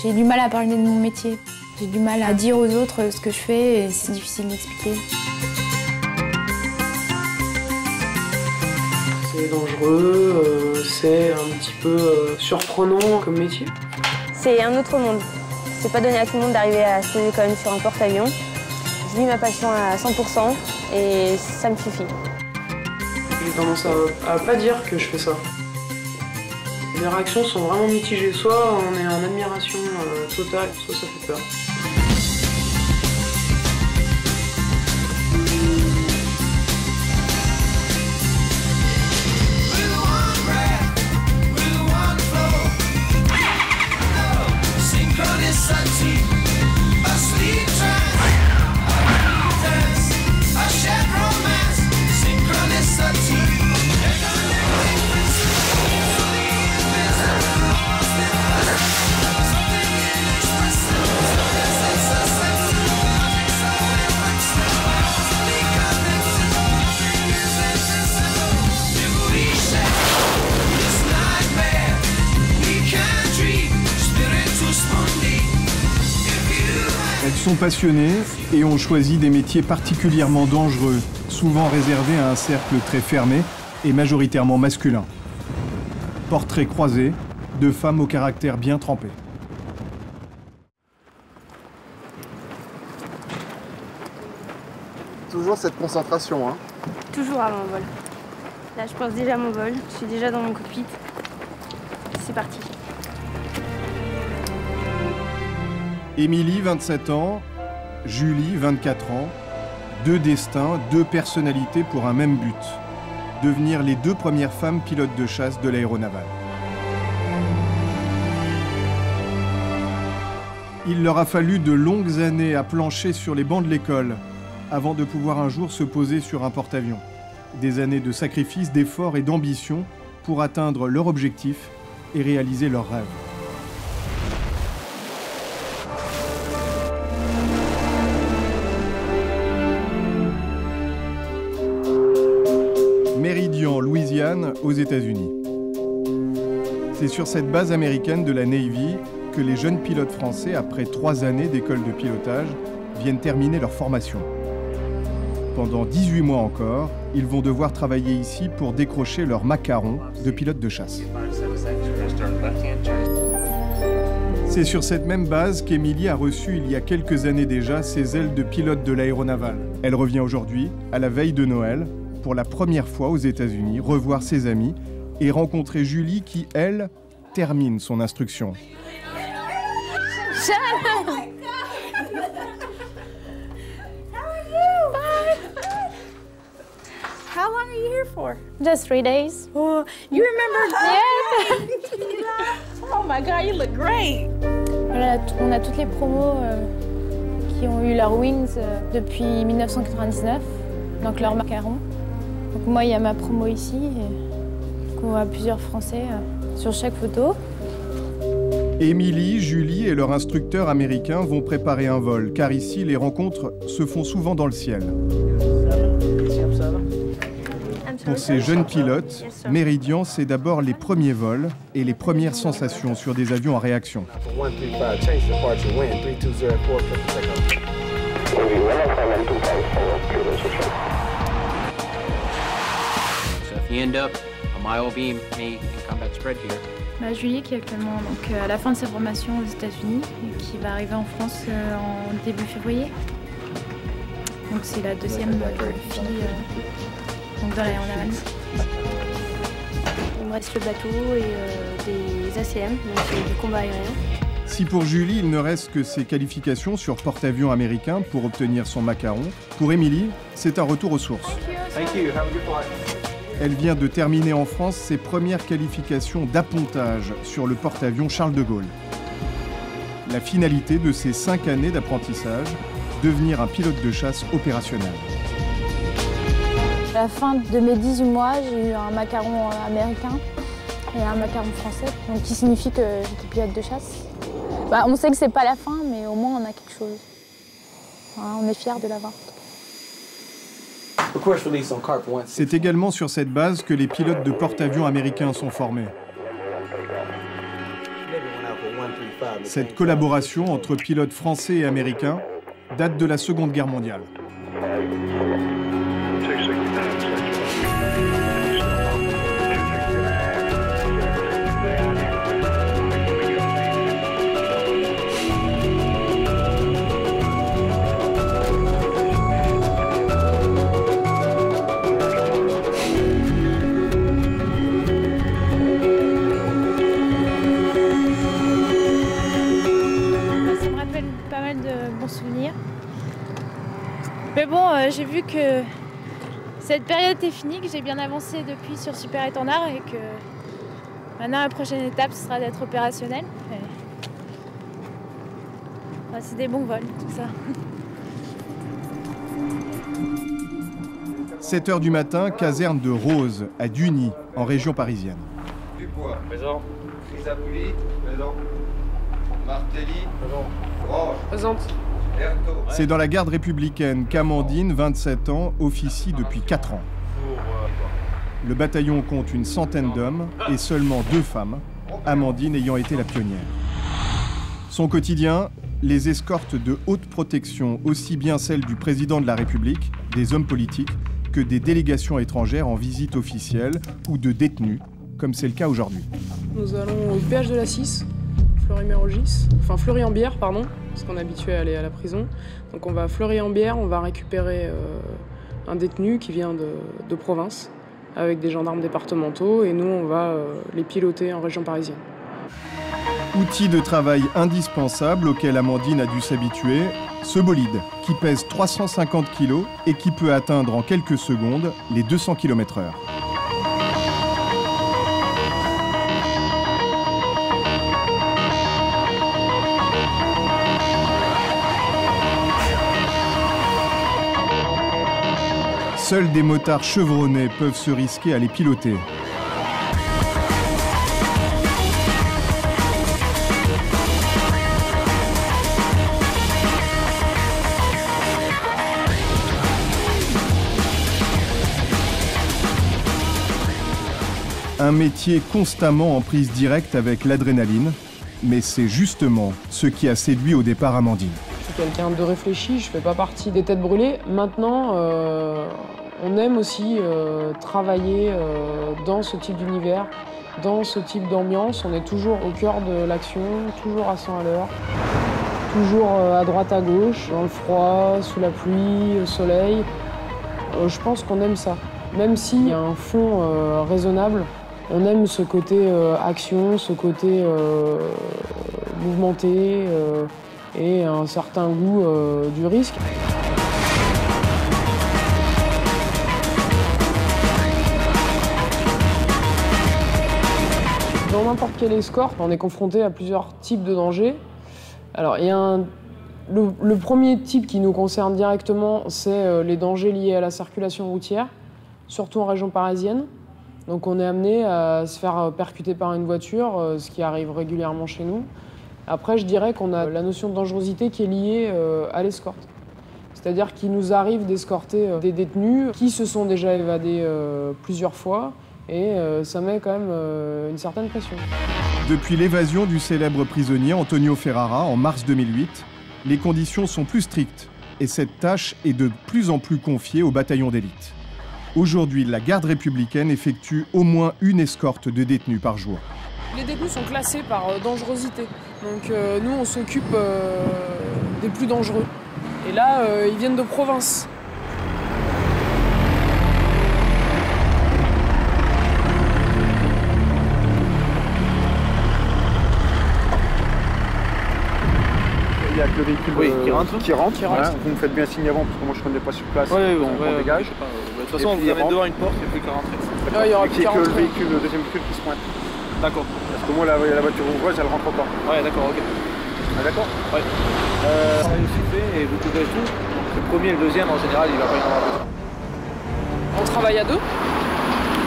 J'ai du mal à parler de mon métier. J'ai du mal à dire aux autres ce que je fais et c'est difficile d'expliquer. C'est dangereux, c'est un petit peu surprenant comme métier. C'est un autre monde. C'est pas donné à tout le monde d'arriver à se poser quand même sur un porte-avions. Je vis ma passion à 100% et ça me suffit. J'ai tendance à pas dire que je fais ça. Les réactions sont vraiment mitigées. Soit on est en admiration totale, soit ça fait peur. Elles sont passionnées et ont choisi des métiers particulièrement dangereux, souvent réservés à un cercle très fermé et majoritairement masculin. Portraits croisés de femmes au caractère bien trempé. Toujours cette concentration, hein. Toujours avant mon vol. Là, je pense déjà à mon vol. Je suis déjà dans mon cockpit. C'est parti. Émilie, 27 ans, Julie, 24 ans. Deux destins, deux personnalités pour un même but. Devenir les deux premières femmes pilotes de chasse de l'aéronavale. Il leur a fallu de longues années à plancher sur les bancs de l'école avant de pouvoir un jour se poser sur un porte-avions. Des années de sacrifice, d'efforts et d'ambition pour atteindre leur objectif et réaliser leurs rêves. Meridian, Louisiane, aux États-Unis. C'est sur cette base américaine de la Navy que les jeunes pilotes français, après 3 années d'école de pilotage, viennent terminer leur formation. Pendant 18 mois encore, ils vont devoir travailler ici pour décrocher leur macaron de pilote de chasse. C'est sur cette même base qu'Émilie a reçu il y a quelques années déjà ses ailes de pilote de l'aéronavale. Elle revient aujourd'hui, à la veille de Noël, pour la première fois aux États-Unis, revoir ses amis et rencontrer Julie qui, elle, termine son instruction. How long are you here for? Just 3 days. Oh, you remember? Yeah. Oh my God, you look great. Voilà, on a toutes les promos qui ont eu leur wings depuis 1999, donc leur macaron. Donc moi, il y a ma promo ici, et on voit plusieurs Français sur chaque photo. Émilie, Julie et leur instructeur américain vont préparer un vol, car ici, les rencontres se font souvent dans le ciel. Pour ces jeunes pilotes, Meridian, c'est d'abord les premiers vols et les premières sensations sur des avions à réaction. Julie qui est actuellement à la fin de sa formation aux États-Unis et qui va arriver en France en début février. Donc c'est la deuxième fille dans l'aéronavale. Il me reste le bateau et des ACM, donc du combat aérien. Si pour Julie, il ne reste que ses qualifications sur porte-avions américain pour obtenir son macaron, pour Émilie, c'est un retour aux sources. Thank you. Have a good flight. Elle vient de terminer en France ses premières qualifications d'appontage sur le porte-avions Charles de Gaulle. La finalité de ces 5 années d'apprentissage, devenir un pilote de chasse opérationnel. À la fin de mes 18 mois, j'ai eu un macaron américain et un macaron français, donc qui signifie que j'étais pilote de chasse. On sait que c'est pas la fin, mais au moins on a quelque chose. On est fiers de l'avoir. C'est également sur cette base que les pilotes de porte-avions américains sont formés. Cette collaboration entre pilotes français et américains date de la Seconde Guerre mondiale. Souvenirs. Mais bon, j'ai vu que cette période est finie, que j'ai bien avancé depuis sur Super Étendard et que maintenant la prochaine étape ce sera d'être opérationnel. Enfin, c'est des bons vols, tout ça. 7 h du matin, caserne de Rose, à Duny, en région parisienne. Dubois. Présent. Crisapoulis. Présent. Martelly. Présent. Roche. Présente. C'est dans la garde républicaine qu'Amandine, 27 ans, officie depuis 4 ans. Le bataillon compte une centaine d'hommes et seulement 2 femmes, Amandine ayant été la pionnière. Son quotidien, les escortes de haute protection, aussi bien celles du président de la République, des hommes politiques, que des délégations étrangères en visite officielle ou de détenus, comme c'est le cas aujourd'hui. Nous allons au péage de la 6, Fleury-en-Bière, pardon, parce qu'on est habitué à aller à la prison. Donc on va à Fleury-en-Bière, on va récupérer un détenu qui vient de province, avec des gendarmes départementaux, et nous on va les piloter en région parisienne. Outil de travail indispensable auquel Amandine a dû s'habituer, ce bolide qui pèse 350 kg et qui peut atteindre en quelques secondes les 200 km/h. Seuls des motards chevronnés peuvent se risquer à les piloter. Un métier constamment en prise directe avec l'adrénaline, mais c'est justement ce qui a séduit au départ Amandine. Je suis quelqu'un de réfléchi, je ne fais pas partie des têtes brûlées. Maintenant, on aime aussi travailler dans ce type d'univers, dans ce type d'ambiance. On est toujours au cœur de l'action, toujours à 100 à l'heure, toujours à droite à gauche, dans le froid, sous la pluie, au soleil. Je pense qu'on aime ça. Même s'il y a un fond raisonnable, on aime ce côté action, ce côté mouvementé et un certain goût du risque. Dans n'importe quelle escorte, on est confronté à plusieurs types de dangers. Alors, il y a le premier type qui nous concerne directement, c'est les dangers liés à la circulation routière, surtout en région parisienne. Donc on est amené à se faire percuter par une voiture, ce qui arrive régulièrement chez nous. Après, je dirais qu'on a la notion de dangerosité qui est liée à l'escorte. C'est-à-dire qu'il nous arrive d'escorter des détenus qui se sont déjà évadés plusieurs fois et ça met quand même une certaine pression. Depuis l'évasion du célèbre prisonnier Antonio Ferrara en mars 2008, les conditions sont plus strictes et cette tâche est de plus en plus confiée au bataillon d'élite. Aujourd'hui, la garde républicaine effectue au moins une escorte de détenus par jour. Les détenus sont classés par dangerosité. Donc nous, on s'occupe des plus dangereux. Et là, ils viennent de province. Il y a que le véhicule qui rentre. Voilà. Vous me faites bien signe avant parce que moi je ne connais pas sur place. On dégage. De toute façon, vous avez devant une porte, il n'y a plus qu'à rentrer. Il y aura qu'il y ait que le véhicule, le deuxième véhicule qui se pointe. D'accord. Parce que moi la voiture ouvreuse elle rentre pas. Ouais, d'accord, ok. Ah, d'accord. Ouais. Ça va aussi fait et vous couvrez tout. Donc, le premier et le deuxième en général, il va pas y en avoir besoin. On travaille à deux.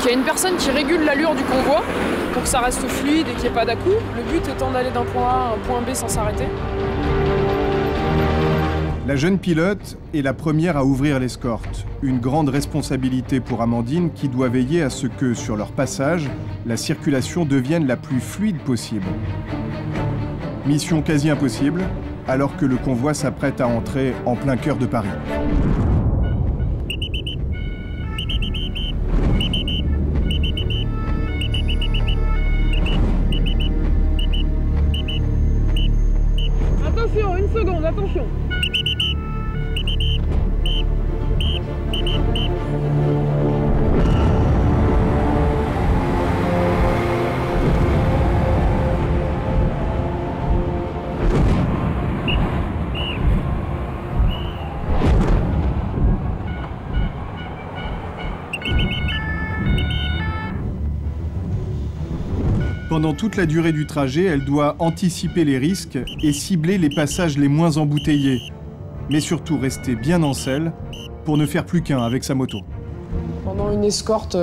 Il y a une personne qui régule l'allure du convoi pour que ça reste fluide et qu'il n'y ait pas d'à-coups. Le but étant d'aller d'un point A à un point B sans s'arrêter. La jeune pilote est la première à ouvrir l'escorte. Une grande responsabilité pour Amandine qui doit veiller à ce que, sur leur passage, la circulation devienne la plus fluide possible. Mission quasi impossible, alors que le convoi s'apprête à entrer en plein cœur de Paris. Attention, une seconde, attention. Pendant toute la durée du trajet, elle doit anticiper les risques et cibler les passages les moins embouteillés, mais surtout rester bien en selle pour ne faire plus qu'un avec sa moto. Pendant une escorte,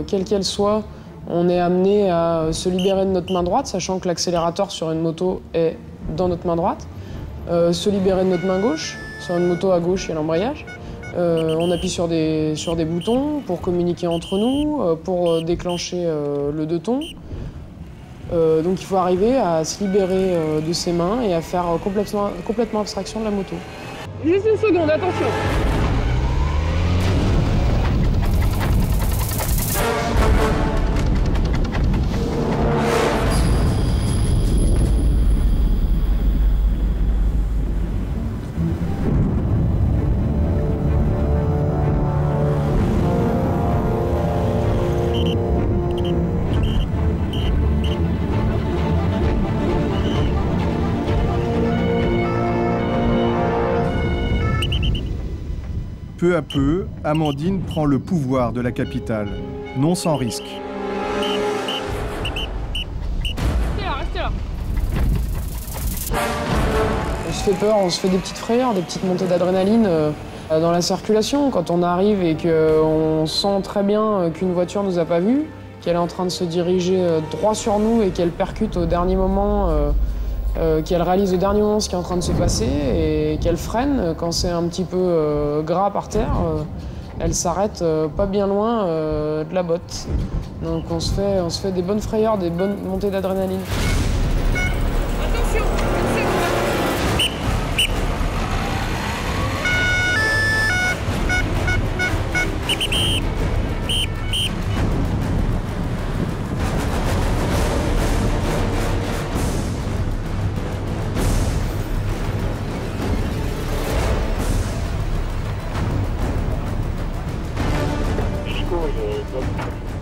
quelle qu'elle soit, on est amené à se libérer de notre main droite, sachant que l'accélérateur sur une moto est dans notre main droite, se libérer de notre main gauche. Sur une moto à gauche, il y a l'embrayage. On appuie sur des boutons pour communiquer entre nous, pour déclencher le deux-ton. Donc il faut arriver à se libérer de ses mains et à faire complètement abstraction de la moto. Juste une seconde, attention. Peu à peu, Amandine prend le pouvoir de la capitale, non sans risque. Restez là. On se fait peur, on se fait des petites frayeurs, des petites montées d'adrénaline dans la circulation. Quand on arrive et qu'on sent très bien qu'une voiture ne nous a pas vus, qu'elle est en train de se diriger droit sur nous et qu'elle percute au dernier moment, qu'elle réalise au dernier moment ce qui est en train de se passer et qu'elle freine quand c'est un petit peu gras par terre, elle s'arrête pas bien loin de la botte. Donc on se fait des bonnes frayeurs, des bonnes montées d'adrénaline. Attention,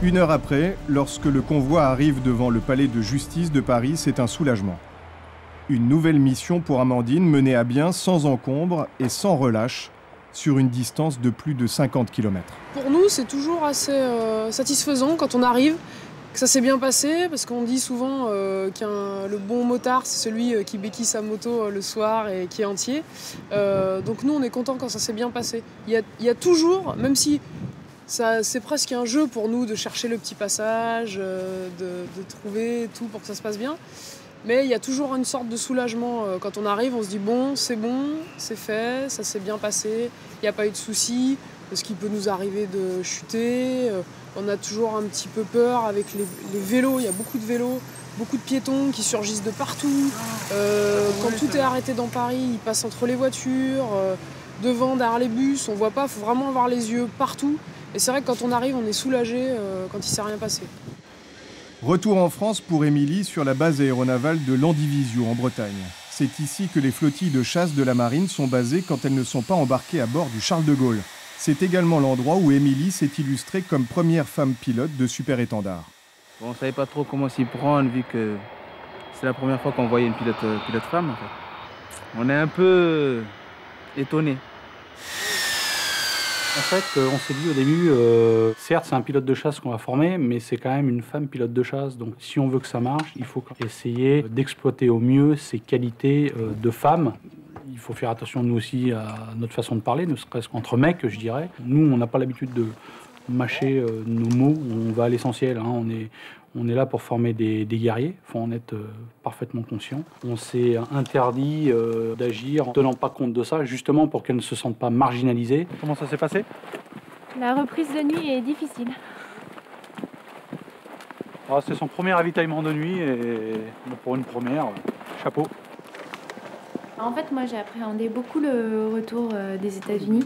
Une heure après, lorsque le convoi arrive devant le palais de justice de Paris, c'est un soulagement. Une nouvelle mission pour Amandine menée à bien sans encombre et sans relâche sur une distance de plus de 50 km. Pour nous, c'est toujours assez satisfaisant quand on arrive, que ça s'est bien passé, parce qu'on dit souvent le bon motard, c'est celui qui béquille sa moto le soir et qui est entier. Donc nous, on est contents quand ça s'est bien passé. Il y a toujours, même si c'est presque un jeu pour nous de chercher le petit passage, de trouver tout pour que ça se passe bien. Mais il y a toujours une sorte de soulagement. Quand on arrive, on se dit bon, c'est fait, ça s'est bien passé, il n'y a pas eu de soucis, ce qui peut nous arriver de chuter. On a toujours un petit peu peur avec les vélos, il y a beaucoup de vélos, beaucoup de piétons qui surgissent de partout. Quand tout est arrêté dans Paris, ils passent entre les voitures, devant, derrière les bus, on ne voit pas, il faut vraiment avoir les yeux partout. Et c'est vrai que quand on arrive, on est soulagé quand il ne s'est rien passé. Retour en France pour Émilie sur la base aéronavale de Landivisiau en Bretagne. C'est ici que les flottilles de chasse de la marine sont basées quand elles ne sont pas embarquées à bord du Charles de Gaulle. C'est également l'endroit où Émilie s'est illustrée comme première femme pilote de Super Étendard. Bon, on ne savait pas trop comment s'y prendre vu que c'est la première fois qu'on voyait une pilote femme. En fait. On est un peu étonnés. En fait, on s'est dit au début, certes c'est un pilote de chasse qu'on va former, mais c'est quand même une femme pilote de chasse. Donc si on veut que ça marche, il faut essayer d'exploiter au mieux ses qualités de femme. Il faut faire attention nous aussi à notre façon de parler, ne serait-ce qu'entre mecs, je dirais. Nous, on n'a pas l'habitude de mâcher nos mots, on va à l'essentiel. Hein. On est là pour former des guerriers, il faut en être parfaitement conscient. On s'est interdit d'agir en ne tenant pas compte de ça, justement pour qu'elles ne se sentent pas marginalisées. Comment ça s'est passé? La reprise de nuit est difficile. C'est son premier ravitaillement de nuit et pour une première, chapeau. En fait, moi, j'ai appréhendé beaucoup le retour des États-Unis.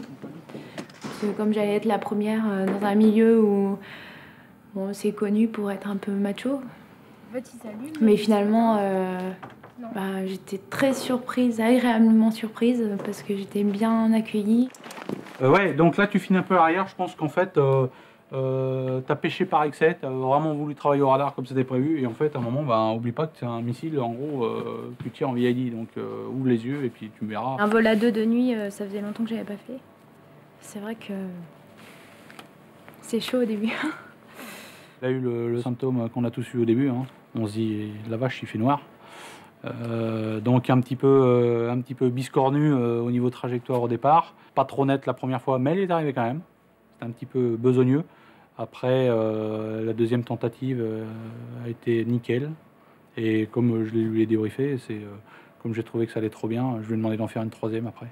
Parce que comme j'allais être la première dans un milieu où c'est connu pour être un peu macho. Mais finalement, j'étais très surprise, agréablement surprise, parce que j'étais bien accueillie. Ouais, donc là, tu finis un peu à l'arrière. Je pense qu'en fait, t'as pêché par excès, t'as vraiment voulu travailler au radar comme c'était prévu. Et en fait, à un moment, oublie pas que c'est un missile, en gros, que tu tires en VID. Donc ouvre les yeux et puis tu me verras. Un vol à 2 de nuit, ça faisait longtemps que j'avais pas fait. C'est vrai que c'est chaud au début. Il a eu le symptôme qu'on a tous eu au début. Hein. On se dit, la vache, il fait noir. Donc un petit peu biscornu au niveau trajectoire au départ. Pas trop net la première fois, mais elle est arrivée quand même. C'était un petit peu besogneux. Après, la deuxième tentative a été nickel. Et comme je lui ai débriefé, comme j'ai trouvé que ça allait trop bien, je lui ai demandé d'en faire une troisième après.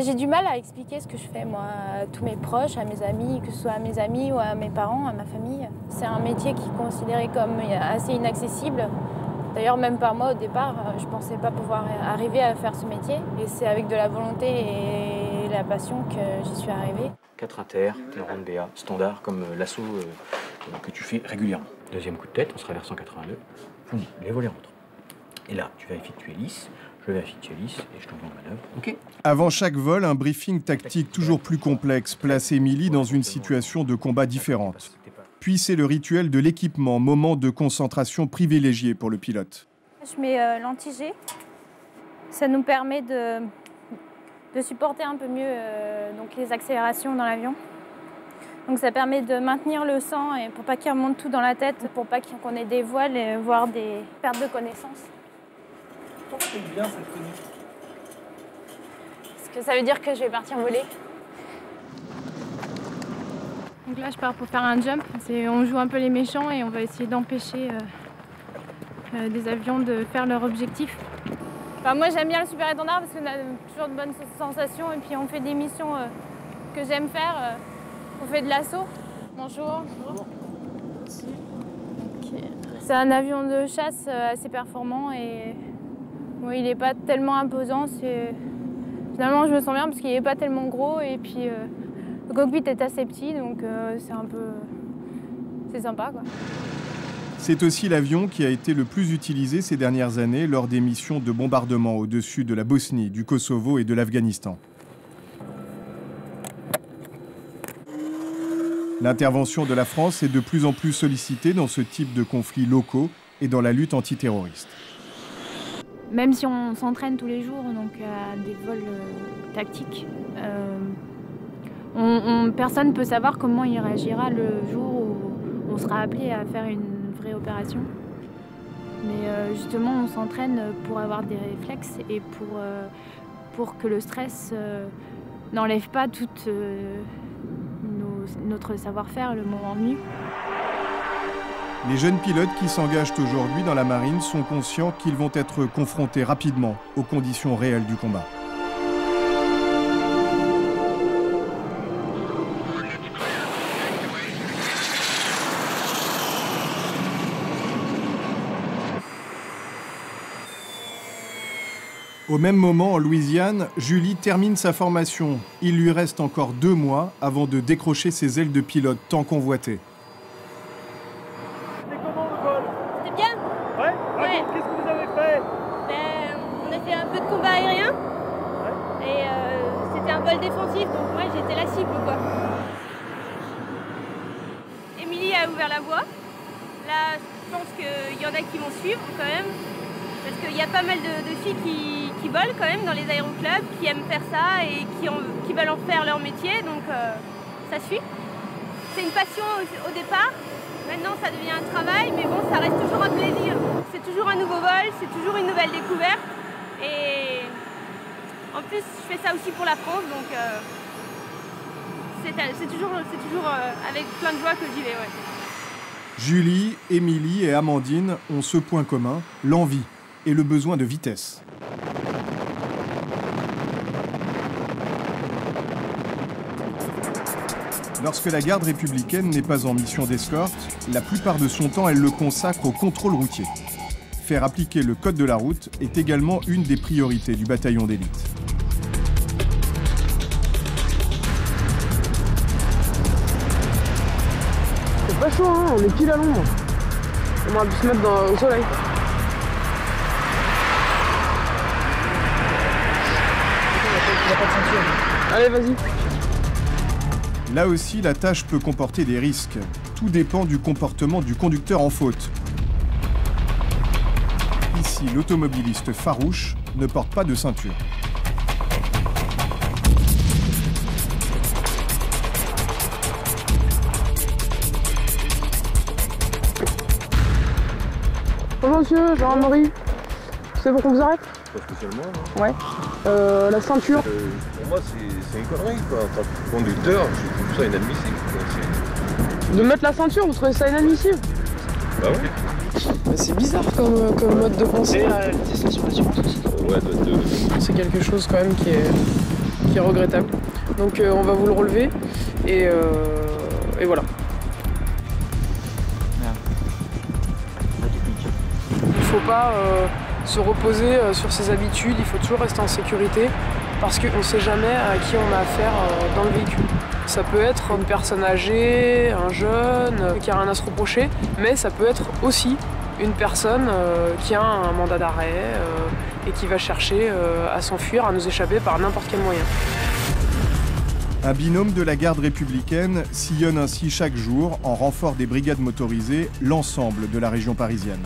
J'ai du mal à expliquer ce que je fais, moi, à tous mes proches, à mes amis, que ce soit à mes amis ou à mes parents, à ma famille. C'est un métier qui est considéré comme assez inaccessible. D'ailleurs, même par moi, au départ, je ne pensais pas pouvoir arriver à faire ce métier. Et c'est avec de la volonté et la passion que j'y suis arrivée. 4 inter, le rang de BA, standard, comme l'assaut que tu fais régulièrement. Deuxième coup de tête, on sera vers 182. Les volets rentrent. Et là, tu vérifies que tu es lisse. Je vérifie que tu es lisse et je t'envoie en manœuvre. OK. Avant chaque vol, un briefing tactique toujours plus complexe place Émilie dans une situation de combat différente. Puis c'est le rituel de l'équipement, moment de concentration privilégié pour le pilote. Je mets l'anti-G. Ça nous permet de supporter un peu mieux donc les accélérations dans l'avion. Donc ça permet de maintenir le sang et pour pas qu'il remonte tout dans la tête, pour pas qu'on ait des voiles et voire des pertes de connaissance. C'est bien cette tenue. Parce que ça veut dire que je vais partir voler. Donc là, je pars pour faire un jump. On joue un peu les méchants et on va essayer d'empêcher des avions de faire leur objectif. Moi, j'aime bien le super étendard parce qu'on a toujours de bonnes sensations et puis on fait des missions que j'aime faire. On fait de l'assaut. Bonjour. Bonjour. Okay. C'est un avion de chasse assez performant et il n'est pas tellement imposant. Finalement, je me sens bien parce qu'il n'est pas tellement gros et puis le cockpit est assez petit, donc c'est sympa, quoi. C'est aussi l'avion qui a été le plus utilisé ces dernières années lors des missions de bombardement au-dessus de la Bosnie, du Kosovo et de l'Afghanistan. L'intervention de la France est de plus en plus sollicitée dans ce type de conflits locaux et dans la lutte antiterroriste. Même si on s'entraîne tous les jours donc à des vols tactiques, personne ne peut savoir comment il réagira le jour où on sera appelé à faire une vraie opération. Mais justement, on s'entraîne pour avoir des réflexes et pour que le stress n'enlève pas tout notre savoir-faire le moment venu. Les jeunes pilotes qui s'engagent aujourd'hui dans la marine sont conscients qu'ils vont être confrontés rapidement aux conditions réelles du combat. Au même moment, en Louisiane, Julie termine sa formation. Il lui reste encore 2 mois avant de décrocher ses ailes de pilote tant convoitées. C'était comment le vol? C'était bien. Ouais. Qu'est-ce que vous avez fait? On a fait un peu de combat aérien. Ouais. Et c'était un vol défensif, donc moi j'étais la cible, quoi. Émilie a ouvert la voie. Là, je pense qu'il y en a qui vont suivre quand même. Parce qu'il y a pas mal de filles qui volent quand même dans les aéroclubs, qui aiment faire ça et qui veulent en faire leur métier, donc ça suit. C'est une passion au départ, maintenant ça devient un travail, mais bon, ça reste toujours un plaisir. C'est toujours un nouveau vol, c'est toujours une nouvelle découverte. Et en plus, je fais ça aussi pour la France, donc c'est toujours avec plein de joie que j'y vais. Ouais. Julie, Émilie et Amandine ont ce point commun, l'envie et le besoin de vitesse. Lorsque la garde républicaine n'est pas en mission d'escorte, la plupart de son temps, elle le consacre au contrôle routier. faire appliquer le code de la route est également une des priorités du bataillon d'élite. C'est pas chaud, hein, on est pile à l'ombre. On aurait pu se mettre au soleil. Allez, vas-y. Là aussi, la tâche peut comporter des risques. Tout dépend du comportement du conducteur en faute. Ici, l'automobiliste farouche ne porte pas de ceinture. Bonjour monsieur, Jean-Marie. C'est pour qu'on vous arrête? Pas spécialement, non? Ouais. La ceinture. Pour moi, c'est une connerie, quoi. En tant que conducteur, je trouve ça inadmissible, quoi. De mettre la ceinture, vous trouvez ça inadmissible? Bah ouais. C'est bizarre comme mode de pensée. C'est sur l'assurance aussi. Ouais, c'est quelque chose quand même qui est regrettable. Donc on va vous le relever et voilà. Il ne faut pas se reposer sur ses habitudes, il faut toujours rester en sécurité parce qu'on ne sait jamais à qui on a affaire dans le véhicule. Ça peut être une personne âgée, un jeune qui n'a rien à se reprocher, mais ça peut être aussi une personne qui a un mandat d'arrêt et qui va chercher à s'enfuir, à nous échapper par n'importe quel moyen. Un binôme de la garde républicaine sillonne ainsi chaque jour, en renfort des brigades motorisées, l'ensemble de la région parisienne.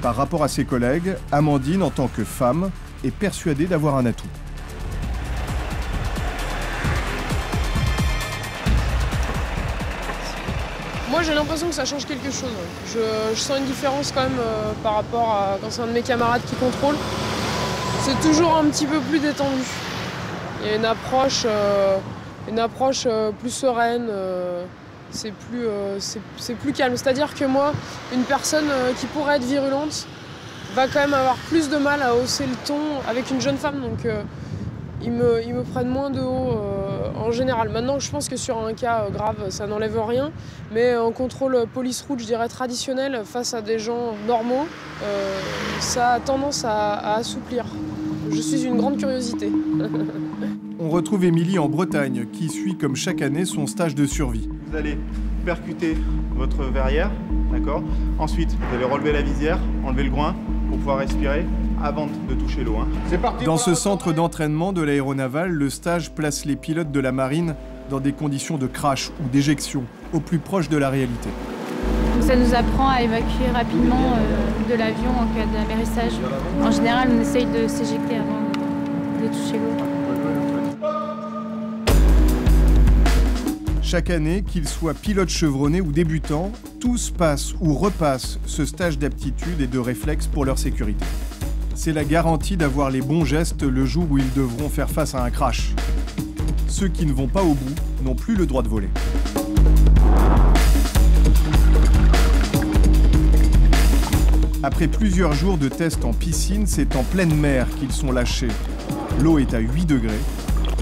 Par rapport à ses collègues, Amandine, en tant que femme, est persuadée d'avoir un atout. Moi j'ai l'impression que ça change quelque chose. Je sens une différence quand même par rapport à quand c'est un de mes camarades qui contrôle. C'est toujours un petit peu plus détendu. Il y a une approche plus sereine, c'est plus calme. C'est-à-dire que moi, une personne qui pourrait être virulente va quand même avoir plus de mal à hausser le ton avec une jeune femme. Donc ils me prennent moins de haut en général. Maintenant, je pense que sur un cas grave, ça n'enlève rien. Mais en contrôle police route, je dirais traditionnel, face à des gens normaux, ça a tendance à assouplir. Je suis une grande curiosité. On retrouve Émilie en Bretagne, qui suit comme chaque année son stage de survie. Vous allez percuter votre verrière, d'accord? Ensuite, vous allez relever la visière, enlever le groin pour pouvoir respirer avant de toucher l'eau. C'est parti. Dans ce centre d'entraînement de l'aéronaval, le stage place les pilotes de la marine dans des conditions de crash ou d'éjection, au plus proche de la réalité. Ça nous apprend à évacuer rapidement de l'avion en cas d'amérissage. En général, on essaye de s'éjecter avant de toucher l'eau. Chaque année, qu'ils soient pilotes chevronnés ou débutants, tous passent ou repassent ce stage d'aptitude et de réflexe pour leur sécurité. C'est la garantie d'avoir les bons gestes le jour où ils devront faire face à un crash. Ceux qui ne vont pas au bout n'ont plus le droit de voler. Après plusieurs jours de tests en piscine, c'est en pleine mer qu'ils sont lâchés. L'eau est à 8 degrés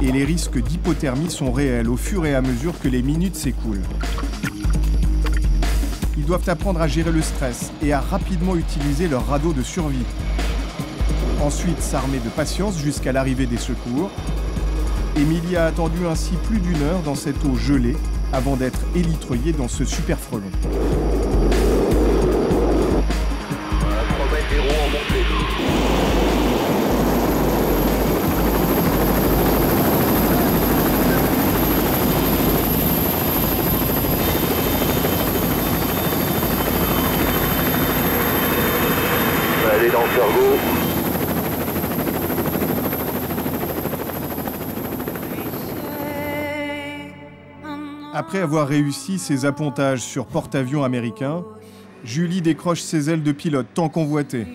et les risques d'hypothermie sont réels au fur et à mesure que les minutes s'écoulent. Ils doivent apprendre à gérer le stress et à rapidement utiliser leur radeau de survie. Ensuite, s'armer de patience jusqu'à l'arrivée des secours. Émilie a attendu ainsi plus d'1 heure dans cette eau gelée avant d'être élitreillée dans ce super frelon. Allez dans le cerveau. Après avoir réussi ses appontages sur porte-avions américains, Julie décroche ses ailes de pilote tant convoitées.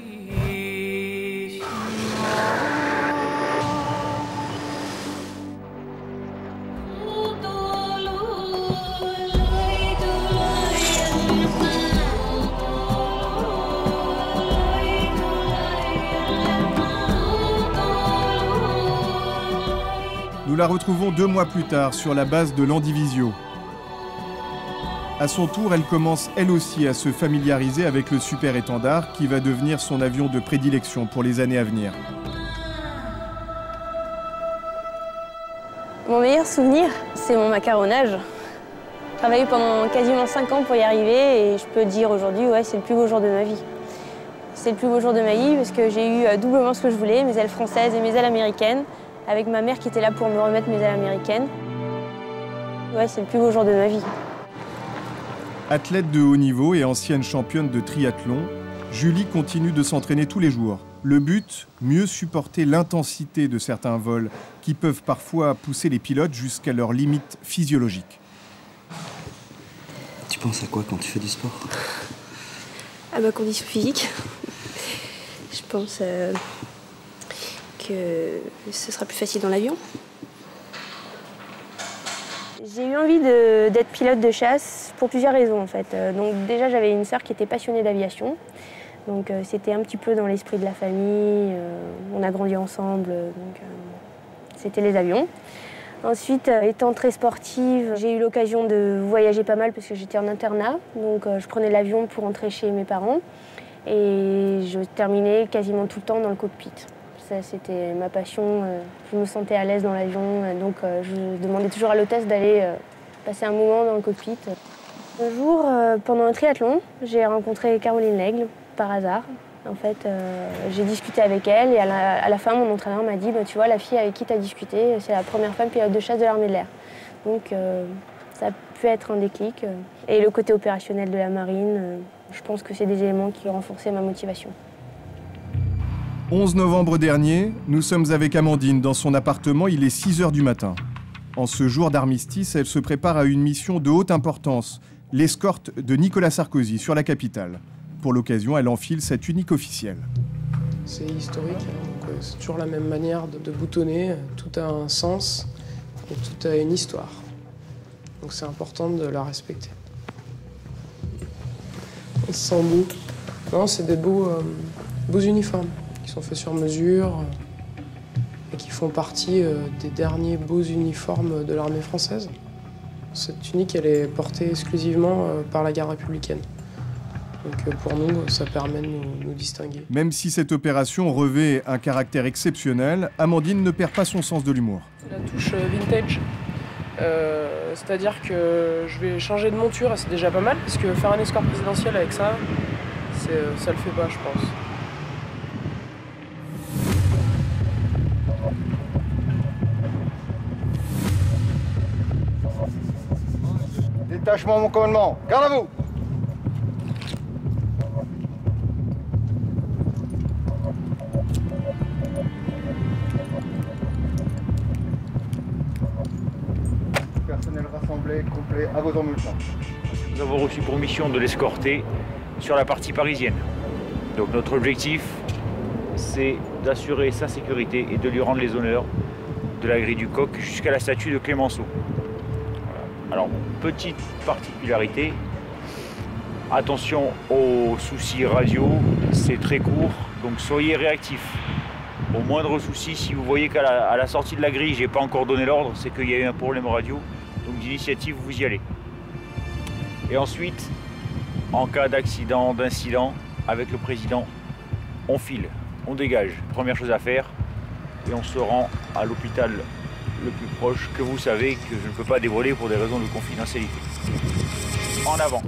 Nous la retrouvons 2 mois plus tard sur la base de Landivisio. À son tour, elle commence elle aussi à se familiariser avec le super étendard qui va devenir son avion de prédilection pour les années à venir. Mon meilleur souvenir, c'est mon macaronnage. J'ai travaillé pendant quasiment 5 ans pour y arriver et je peux dire aujourd'hui, ouais, c'est le plus beau jour de ma vie. C'est le plus beau jour de ma vie parce que j'ai eu doublement ce que je voulais, mes ailes françaises et mes ailes américaines, avec ma mère qui était là pour me remettre mes ailes américaines. Ouais, c'est le plus beau jour de ma vie. Athlète de haut niveau et ancienne championne de triathlon, Julie continue de s'entraîner tous les jours. Le but, mieux supporter l'intensité de certains vols qui peuvent parfois pousser les pilotes jusqu'à leurs limites physiologiques. Tu penses à quoi quand tu fais du sport? À ma condition physique. Je pense que ce sera plus facile dans l'avion. J'ai eu envie d'être pilote de chasse pour plusieurs raisons en fait. Donc déjà j'avais une sœur qui était passionnée d'aviation. Donc c'était un petit peu dans l'esprit de la famille. On a grandi ensemble, donc c'était les avions. Ensuite, étant très sportive, j'ai eu l'occasion de voyager pas mal parce que j'étais en internat. Donc je prenais l'avion pour rentrer chez mes parents. Et je terminais quasiment tout le temps dans le cockpit. Ça, c'était ma passion. Je me sentais à l'aise dans l'avion. Donc je demandais toujours à l'hôtesse d'aller passer un moment dans le cockpit. Un jour, pendant un triathlon, j'ai rencontré Caroline Laigle, par hasard. En fait, j'ai discuté avec elle et à la fin, mon entraîneur m'a dit tu vois, la fille avec qui tu as discuté, c'est la première femme pilote de chasse de l'armée de l'air. Donc ça a pu être un déclic. Et le côté opérationnel de la marine, je pense que c'est des éléments qui ont renforcé ma motivation. 11 novembre dernier, nous sommes avec Amandine dans son appartement, il est 6 h du matin. En ce jour d'armistice, elle se prépare à une mission de haute importance, l'escorte de Nicolas Sarkozy sur la capitale. Pour l'occasion, elle enfile sa tunique officielle. C'est historique, donc c'est toujours la même manière de boutonner, tout a un sens et tout a une histoire. Donc c'est important de la respecter. On se sent beau. Non, c'est des beaux uniformes qui sont faits sur mesure et qui font partie des derniers beaux uniformes de l'armée française. Cette tunique, elle est portée exclusivement par la garde républicaine. Donc pour nous, ça permet de nous distinguer. Même si cette opération revêt un caractère exceptionnel, Amandine ne perd pas son sens de l'humour. La touche vintage. C'est-à-dire que je vais changer de monture et c'est déjà pas mal, parce que faire un escorte présidentiel avec ça, ça le fait pas, je pense. Détachement, mon commandement. Garde à vous. Personnel rassemblé, complet, à vos emulsions. Nous avons reçu pour mission de l'escorter sur la partie parisienne. Donc notre objectif, c'est d'assurer sa sécurité et de lui rendre les honneurs de la grille du Coq jusqu'à la statue de Clémenceau. Alors, petite particularité, attention aux soucis radio, c'est très court, donc soyez réactifs. Au moindre souci, si vous voyez qu'à la sortie de la grille, j'ai pas encore donné l'ordre, c'est qu'il y a eu un problème radio, donc d'initiative, vous y allez. Et ensuite, en cas d'accident, d'incident, avec le président, on file, on dégage. Première chose à faire, et on se rend à l'hôpital le plus proche, que vous savez que je ne peux pas dévoiler pour des raisons de confidentialité. En avant.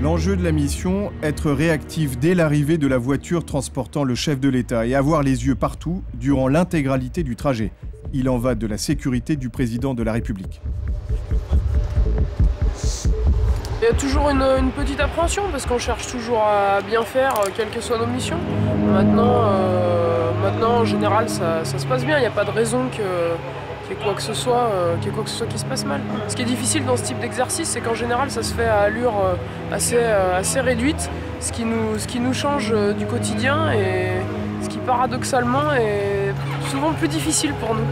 L'enjeu de la mission, être réactif dès l'arrivée de la voiture transportant le chef de l'État et avoir les yeux partout durant l'intégralité du trajet. Il en va de la sécurité du président de la République. Il y a toujours une petite appréhension parce qu'on cherche toujours à bien faire, quelles que soient nos missions. Maintenant, en général, ça se passe bien. Il n'y a pas de raison qu'il y ait quoi que ce soit qui se passe mal. Ce qui est difficile dans ce type d'exercice, c'est qu'en général, ça se fait à allure assez réduite, ce qui nous change du quotidien et ce qui paradoxalement est souvent plus difficile pour nous.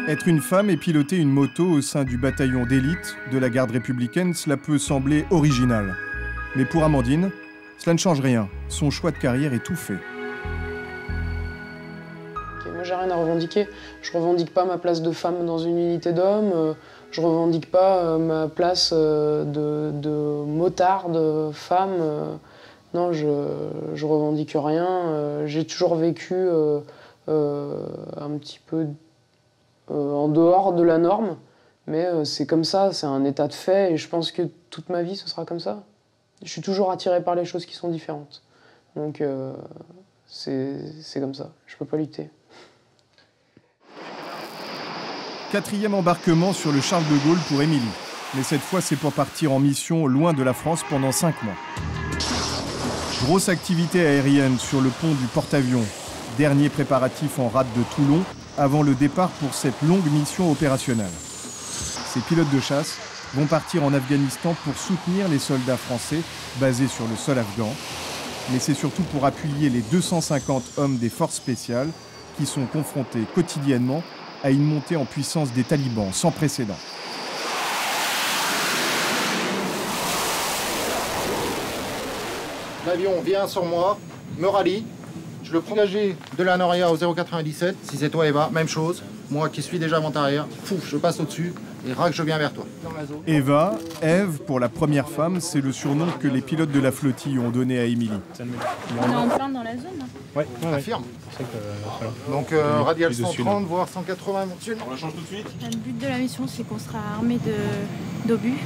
Être une femme et piloter une moto au sein du bataillon d'élite de la garde républicaine, cela peut sembler original. Mais pour Amandine, cela ne change rien. Son choix de carrière est tout fait. Moi, j'ai rien à revendiquer. Je revendique pas ma place de femme dans une unité d'hommes. Je revendique pas ma place de motarde, femme. Non, je revendique rien. J'ai toujours vécu un petit peu en dehors de la norme, mais c'est comme ça, c'est un état de fait, et je pense que toute ma vie, ce sera comme ça. Je suis toujours attirée par les choses qui sont différentes. Donc, c'est comme ça, je peux pas lutter. 4e embarquement sur le Charles de Gaulle pour Émilie. Mais cette fois, c'est pour partir en mission loin de la France pendant 5 mois. Grosse activité aérienne sur le pont du porte-avions. Dernier préparatif en rade de Toulon, avant le départ pour cette longue mission opérationnelle. Ces pilotes de chasse vont partir en Afghanistan pour soutenir les soldats français basés sur le sol afghan. Mais c'est surtout pour appuyer les 250 hommes des forces spéciales qui sont confrontés quotidiennement à une montée en puissance des talibans sans précédent. L'avion vient sur moi, me rallie. Je le prends de la Noria au 097. Si c'est toi, Eva, même chose. Moi qui suis déjà avant arrière, fouf, je passe au-dessus et rac, je viens vers toi. Eva, Ève, pour la première femme, c'est le surnom que les pilotes de la flottille ont donné à Émilie. On est en plein dans la zone. Oui, affirme. Donc radial 130, voire 180 mensuels. On la change tout de suite. Le but de la mission, c'est qu'on sera armé d'obus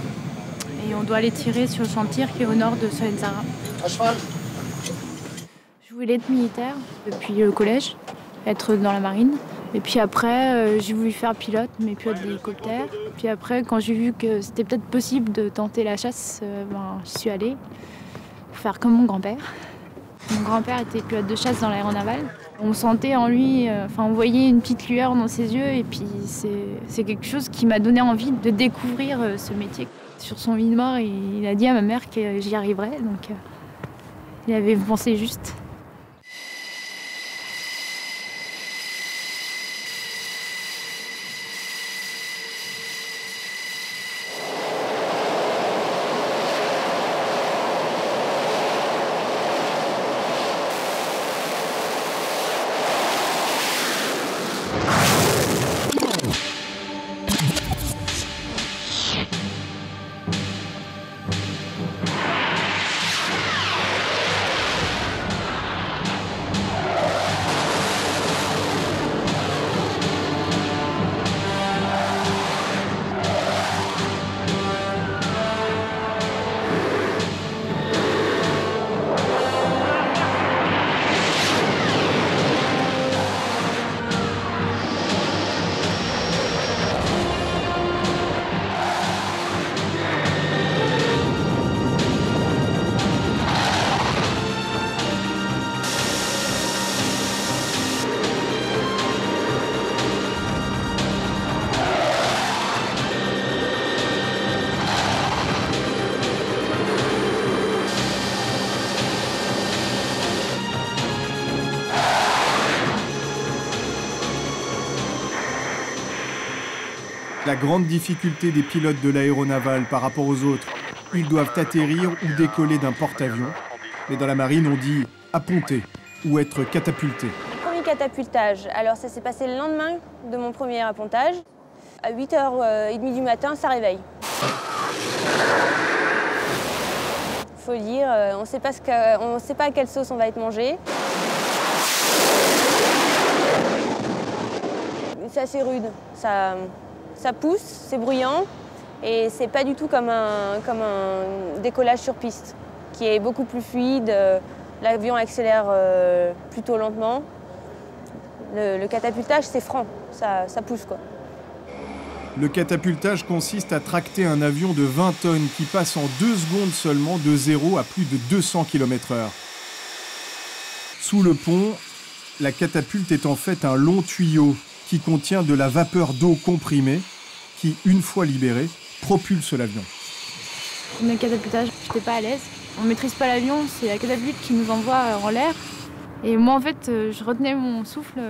et on doit aller tirer sur le champ de tir qui est au nord de Solenzara. À cheval. Je voulais être militaire depuis le collège, être dans la marine. Et puis après, j'ai voulu faire pilote, mais pilote d'hélicoptère. Puis après, quand j'ai vu que c'était peut-être possible de tenter la chasse, j'y suis allée pour faire comme mon grand-père. Mon grand-père était pilote de chasse dans l'aéronaval. On sentait en lui, on voyait une petite lueur dans ses yeux, et puis c'est quelque chose qui m'a donné envie de découvrir ce métier. Sur son lit de mort, il a dit à ma mère que j'y arriverais, donc il avait pensé juste. La grande difficulté des pilotes de l'aéronaval par rapport aux autres, ils doivent atterrir ou décoller d'un porte-avions. Mais dans la marine, on dit apponter ou être catapulté. Les premiers catapultage. Alors ça s'est passé le lendemain de mon premier appontage. À 8h30 du matin, ça réveille. Faut dire, on ne sait pas à quelle sauce on va être mangé. C'est assez rude. Ça pousse, c'est bruyant et c'est pas du tout comme un décollage sur piste, qui est beaucoup plus fluide. L'avion accélère plutôt lentement. Le catapultage, c'est franc, ça pousse quoi. Le catapultage consiste à tracter un avion de 20 tonnes qui passe en 2 secondes seulement de 0 à plus de 200 km/h. Sous le pont, la catapulte est en fait un long tuyau qui contient de la vapeur d'eau comprimée qui, une fois libérée, propulse l'avion. Le catapultage, j'étais pas à l'aise. On maîtrise pas l'avion, c'est la catapulte qui nous envoie en l'air. Et moi, en fait, je retenais mon souffle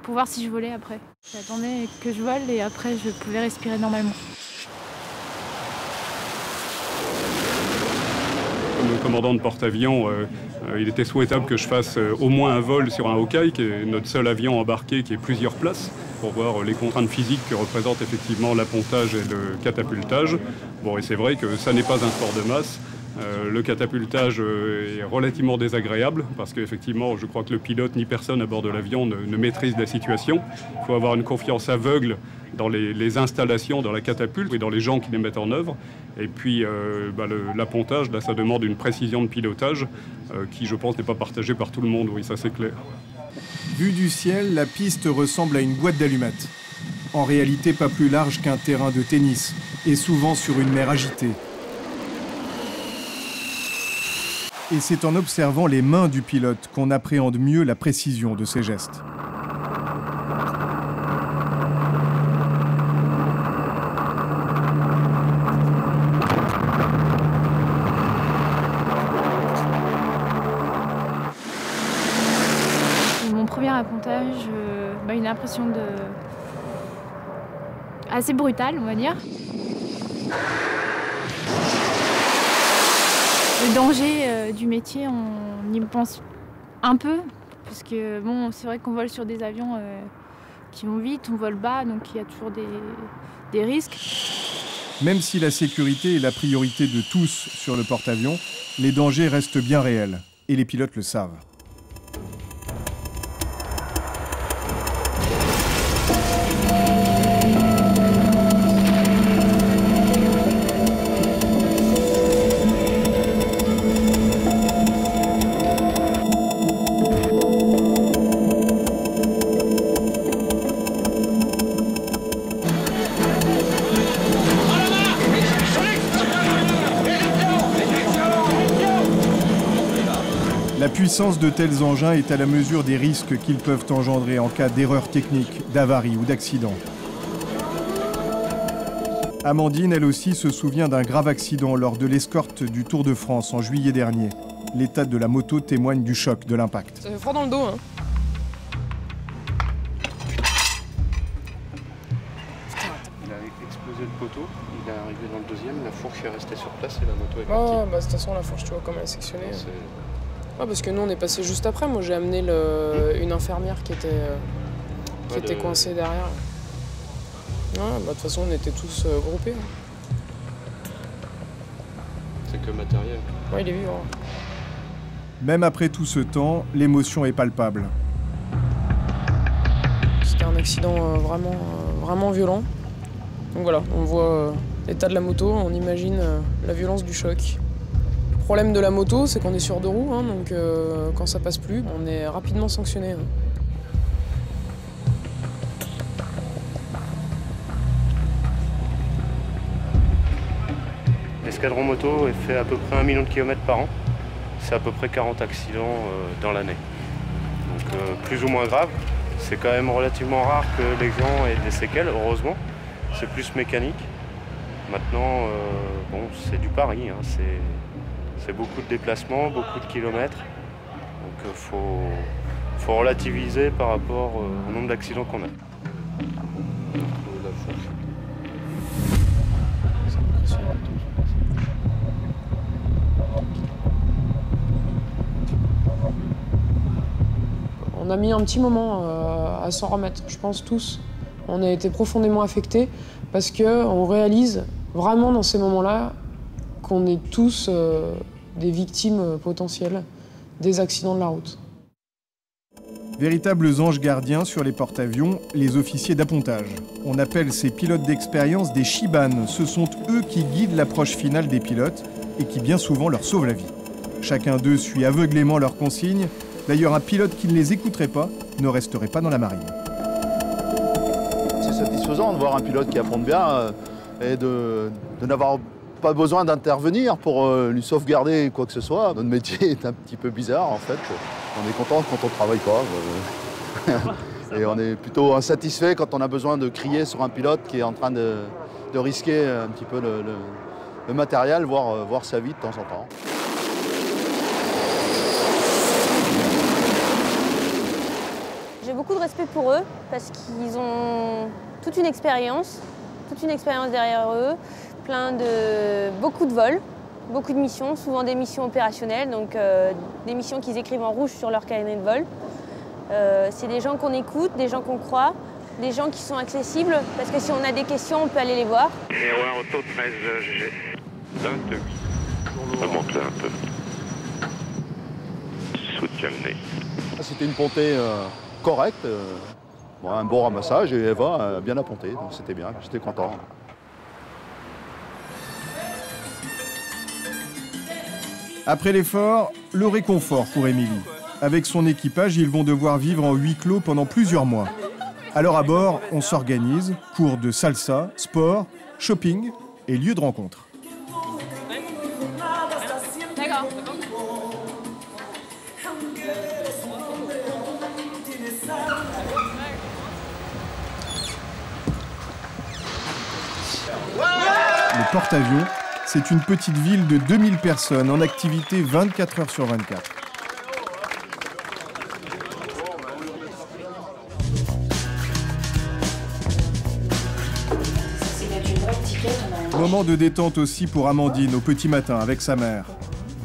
pour voir si je volais après. J'attendais que je vole et après, je pouvais respirer normalement. Comme commandant de porte-avions, il était souhaitable que je fasse au moins un vol sur un Hawkeye, qui est notre seul avion embarqué qui ait plusieurs places, pour voir les contraintes physiques que représentent effectivement l'appontage et le catapultage. Bon, et c'est vrai que ça n'est pas un sport de masse. Le catapultage est relativement désagréable parce qu'effectivement, je crois que le pilote ni personne à bord de l'avion ne maîtrise la situation. Il faut avoir une confiance aveugle dans les installations, dans la catapulte et dans les gens qui les mettent en œuvre. Et puis l'appontage, là, ça demande une précision de pilotage qui, je pense, n'est pas partagée par tout le monde. Oui, ça c'est clair. Vue du ciel, la piste ressemble à une boîte d'allumettes. En réalité, pas plus large qu'un terrain de tennis et souvent sur une mer agitée. Et c'est en observant les mains du pilote qu'on appréhende mieux la précision de ses gestes. Mon premier appontage, une impression assez brutale, on va dire. Le danger du métier, on y pense un peu, parce que bon, c'est vrai qu'on vole sur des avions qui vont vite, on vole bas, donc il y a toujours des risques. Même si la sécurité est la priorité de tous sur le porte-avions, les dangers restent bien réels, et les pilotes le savent. La puissance de tels engins est à la mesure des risques qu'ils peuvent engendrer en cas d'erreur technique, d'avarie ou d'accident. Amandine, elle aussi, se souvient d'un grave accident lors de l'escorte du Tour de France en juillet dernier. L'état de la moto témoigne du choc de l'impact. Ça fait froid dans le dos, hein. Il a explosé le poteau, il est arrivé dans le deuxième, la fourche est restée sur place et la moto est partie. Oh, de toute façon, la fourche, tu vois comment elle est sectionnée. Ah, parce que nous, on est passé juste après. Moi, j'ai amené une infirmière qui était coincée derrière. Ouais, de toute façon, on était tous groupés. C'est que matériel. Ouais, il est vivant. Même après tout ce temps, l'émotion est palpable. C'était un accident vraiment violent. Donc voilà, on voit l'état de la moto, on imagine la violence du choc. Le problème de la moto, c'est qu'on est sur 2 roues, hein, donc quand ça passe plus, on est rapidement sanctionné. Hein. L'escadron moto est fait à peu près 1 million de kilomètres par an. C'est à peu près 40 accidents dans l'année. Donc plus ou moins grave. C'est quand même relativement rare que les gens aient des séquelles, heureusement. C'est plus mécanique. Maintenant, c'est du pari. Hein. C'est beaucoup de déplacements, beaucoup de kilomètres. Donc faut relativiser par rapport au nombre d'accidents qu'on a. En On a mis un petit moment à s'en remettre, je pense tous. On a été profondément affectés parce qu'on réalise vraiment dans ces moments-là qu'on est tous des victimes potentielles des accidents de la route. Véritables anges gardiens sur les porte-avions, les officiers d'appontage. On appelle ces pilotes d'expérience des Shiban. Ce sont eux qui guident l'approche finale des pilotes et qui bien souvent leur sauvent la vie. Chacun d'eux suit aveuglément leurs consignes. D'ailleurs, un pilote qui ne les écouterait pas ne resterait pas dans la marine. C'est satisfaisant de voir un pilote qui apponte bien et de n'avoir pas besoin d'intervenir pour lui sauvegarder quoi que ce soit. Notre métier est un petit peu bizarre en fait. On est content quand on ne travaille pas. Et on est plutôt insatisfait quand on a besoin de crier sur un pilote qui est en train de risquer un petit peu le matériel, voire sa vie de temps en temps. J'ai beaucoup de respect pour eux parce qu'ils ont toute une expérience derrière eux, beaucoup de vols, beaucoup de missions, souvent des missions opérationnelles, donc des missions qu'ils écrivent en rouge sur leur carnet de vol. C'est des gens qu'on écoute, des gens qu'on croit, des gens qui sont accessibles, parce que si on a des questions, on peut aller les voir. Et ouais, auto 13 GG. 28. Remonte là un peu. Soutiens le nez. C'était une pontée correcte, un bon ramassage et Eva a bien apponté, donc c'était bien, j'étais content. Après l'effort, le réconfort pour Émilie. Avec son équipage, ils vont devoir vivre en huis clos pendant plusieurs mois. Alors à bord, on s'organise, cours de salsa, sport, shopping et lieux de rencontre. D'accord. Le porte-avions, c'est une petite ville de 2000 personnes en activité 24 heures sur 24. Moment de détente aussi pour Amandine au petit matin avec sa mère.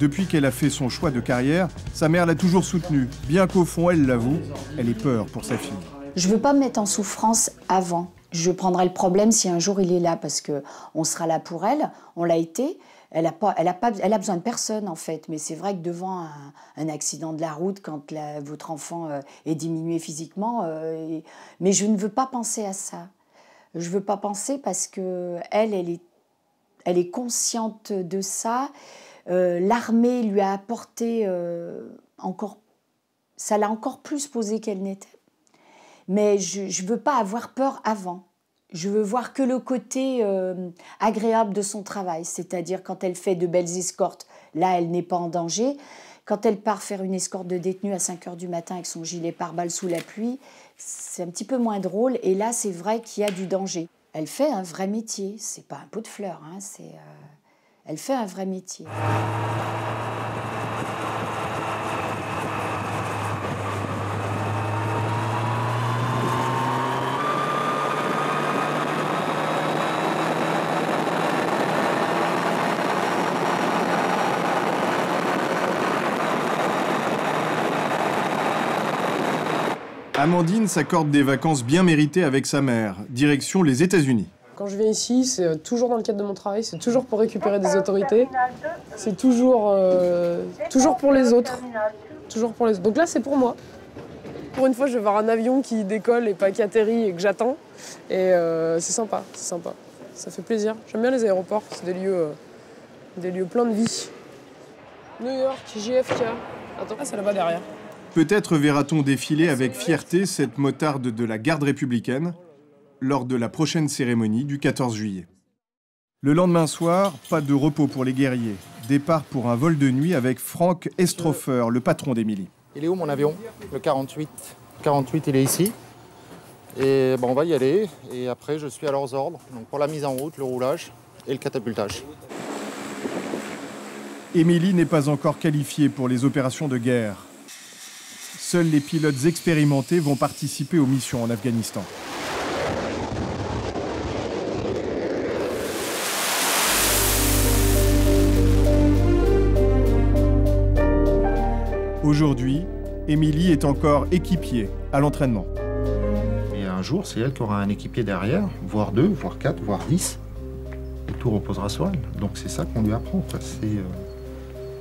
Depuis qu'elle a fait son choix de carrière, sa mère l'a toujours soutenue, bien qu'au fond, elle l'avoue, elle ait peur pour sa fille. Je veux pas me mettre en souffrance avant. Je prendrai le problème si un jour il est là, parce qu'on sera là pour elle, on l'a été. Elle a besoin de personne en fait, mais c'est vrai que devant un accident de la route, quand votre enfant est diminué physiquement, mais je ne veux pas penser à ça. Je veux pas penser parce que elle est consciente de ça. L'armée lui a apporté ça l'a encore plus posé qu'elle n'était. Mais je ne veux pas avoir peur avant. Je veux voir que le côté agréable de son travail, c'est-à-dire quand elle fait de belles escortes, là elle n'est pas en danger. Quand elle part faire une escorte de détenus à 5 h du matin avec son gilet pare-balles sous la pluie, c'est un petit peu moins drôle et là c'est vrai qu'il y a du danger. Elle fait un vrai métier, c'est pas un pot de fleurs, hein, elle fait un vrai métier. Amandine s'accorde des vacances bien méritées avec sa mère, direction les États-Unis. Quand je viens ici, c'est toujours dans le cadre de mon travail, c'est toujours pour récupérer des autorités, c'est toujours pour les autres. Donc là, c'est pour moi. Pour une fois, je vais voir un avion qui décolle et pas qui atterrit et que j'attends. Et c'est sympa, c'est sympa. Ça fait plaisir. J'aime bien les aéroports, c'est des lieux pleins de vie. New York, JFK. Attends, c'est là-bas derrière. Peut-être verra-t-on défiler avec fierté cette motarde de la garde républicaine lors de la prochaine cérémonie du 14 juillet. Le lendemain soir, pas de repos pour les guerriers. Départ pour un vol de nuit avec Franck Estrofer, le patron d'Émilie. Il est où mon avion? Le 48. 48, il est ici. Et bon, on va y aller. Et après, je suis à leurs ordres. Donc pour la mise en route, le roulage et le catapultage. Émilie n'est pas encore qualifiée pour les opérations de guerre. Seuls les pilotes expérimentés vont participer aux missions en Afghanistan. Aujourd'hui, Émilie est encore équipier à l'entraînement. Et un jour, c'est elle qui aura un équipier derrière, voire 2, voire 4, voire 10. Et tout reposera sur elle. Donc c'est ça qu'on lui apprend, c'est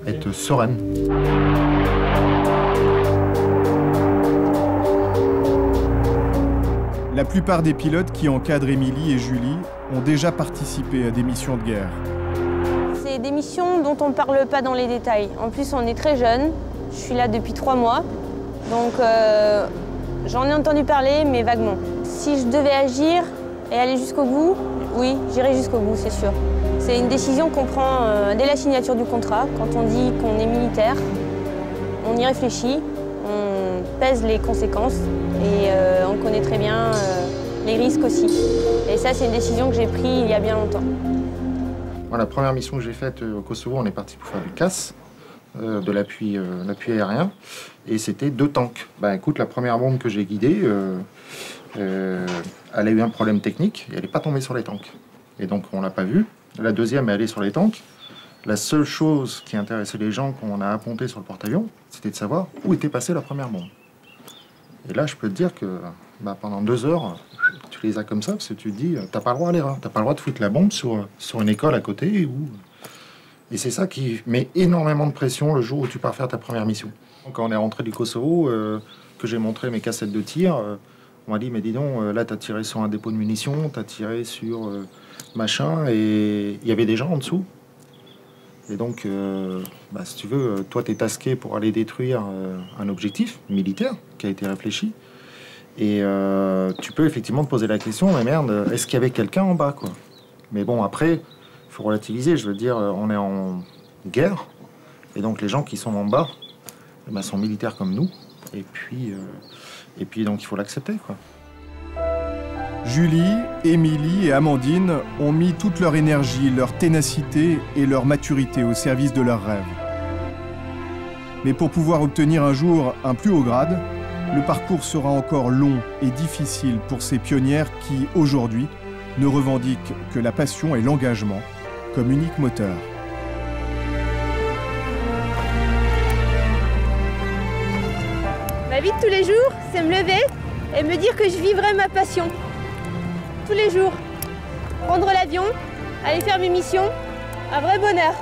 être sereine. La plupart des pilotes qui encadrent Émilie et Julie ont déjà participé à des missions de guerre. C'est des missions dont on ne parle pas dans les détails. En plus, on est très jeunes. Je suis là depuis 3 mois. Donc j'en ai entendu parler, mais vaguement. Si je devais agir et aller jusqu'au bout, oui, j'irai jusqu'au bout, c'est sûr. C'est une décision qu'on prend dès la signature du contrat. Quand on dit qu'on est militaire, on y réfléchit, on pèse les conséquences et on connaît très bien les risques aussi. Et ça, c'est une décision que j'ai prise il y a bien longtemps. La première mission que j'ai faite au Kosovo, on est parti pour faire du CAS, de l'appui aérien, et c'était 2 tanks. Écoute, la première bombe que j'ai guidée, elle a eu un problème technique et elle n'est pas tombée sur les tanks. Et donc on l'a pas vue. La deuxième est allée sur les tanks. La seule chose qui intéressait les gens qu'on a apponté sur le porte-avions, c'était de savoir où était passée la première bombe. Et là, je peux te dire que pendant 2 heures, tu les as comme ça, parce que tu te dis, t'as pas le droit à l'erreur, t'as pas le droit de foutre la bombe sur une école à côté. Et c'est ça qui met énormément de pression le jour où tu pars faire ta première mission. Quand on est rentré du Kosovo, que j'ai montré mes cassettes de tir, on m'a dit, mais dis donc, là t'as tiré sur un dépôt de munitions, t'as tiré sur machin, et il y avait des gens en dessous. Et donc, si tu veux, toi t'es tasqué pour aller détruire un objectif militaire qui a été réfléchi. Et tu peux effectivement te poser la question, mais merde, est-ce qu'il y avait quelqu'un en bas, quoi? Mais bon, après, il faut relativiser, je veux dire, on est en guerre, et donc les gens qui sont en bas sont militaires comme nous, et puis donc il faut l'accepter, quoi. Julie, Émilie et Amandine ont mis toute leur énergie, leur ténacité et leur maturité au service de leurs rêves. Mais pour pouvoir obtenir un jour un plus haut grade, le parcours sera encore long et difficile pour ces pionnières qui, aujourd'hui, ne revendiquent que la passion et l'engagement comme unique moteur. Ma vie de tous les jours, c'est me lever et me dire que je vivrai ma passion. Tous les jours. Prendre l'avion, aller faire mes missions, un vrai bonheur.